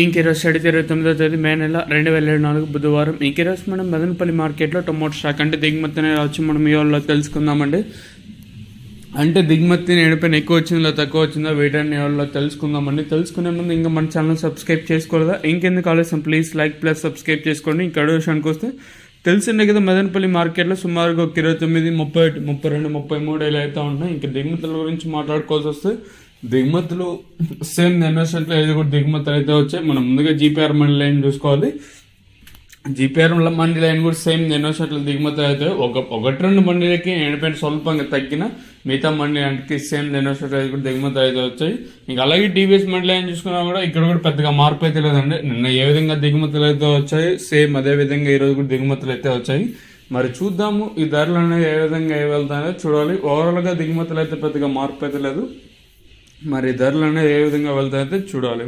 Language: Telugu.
ఇంకీరోజు 29వ తేదీ మే నెల 2024 బుధవారం. ఇంకీరోజు మనం మదనపల్లి మార్కెట్లో టొమాటో స్టాక్ అంటే దిగుమతి అనేది వచ్చి మనం ఈ వాళ్ళలో తెలుసుకుందామండి. అంటే దిగుమతి ఎడిపోయిన ఎక్కువ వచ్చిందో తక్కువ వచ్చిందో వీటన్ని వాళ్ళలో తెలుసుకుందామండి. తెలుసుకునే ముందు ఇంకా మన ఛానల్ సబ్స్క్రైబ్ చేసుకోలేదా? ఇంకెందుకు ఆలస్యం, ప్లీజ్ లైక్ ప్లస్ సబ్స్క్రైబ్ చేసుకోండి. ఇంకా విషయానికి వస్తే తెలిసిందే కదా, మదనపల్లి మార్కెట్లో సుమారుగా 29, 31, 32, 33 ఇలా అయితే ఉంటాయి. ఇంకా దిగుమతుల గురించి మాట్లాడుకోవాల్సి వస్తే దిగుమతులు సేమ్ ఎన్ఎస్ఎంట్లో ఇది కూడా దిగుమతులు అయితే వచ్చాయి. మనం ముందుగా జీపీఆర్ మండలి లైన్ చూసుకోవాలి. జీపీఆర్ మండలి లైన్ కూడా సేమ్ ఎన్ఎస్ఎంట్లో దిగుమతులు అయితే ఒకటి రెండు మండలికి ఎండిపోయిన స్వల్పంగా తగ్గిన మిగతా మండలికి సేమ్ ఎన్ఎస్ఎంట్లో కూడా దిగుమతులు అయితే వచ్చాయి. ఇంకా అలాగే టీవీఎస్ మండలి లైన్ చూసుకున్నా కూడా ఇక్కడ కూడా పెద్దగా మార్పు అయితే లేదండి. నిన్న ఏ విధంగా దిగుమతులు అయితే వచ్చాయి సేమ్ అదే విధంగా ఈరోజు కూడా దిగుమతులు అయితే వచ్చాయి. మరి చూద్దాము ఈ ధరలు అనేవి ఏ విధంగా వెళ్తాయో చూడాలి. ఓవరాల్గా దిగుమతులు అయితే పెద్దగా మార్పు అయితే లేదు. మరి ధరలు అనేది ఏ విధంగా వెళ్తాయితే చూడాలి.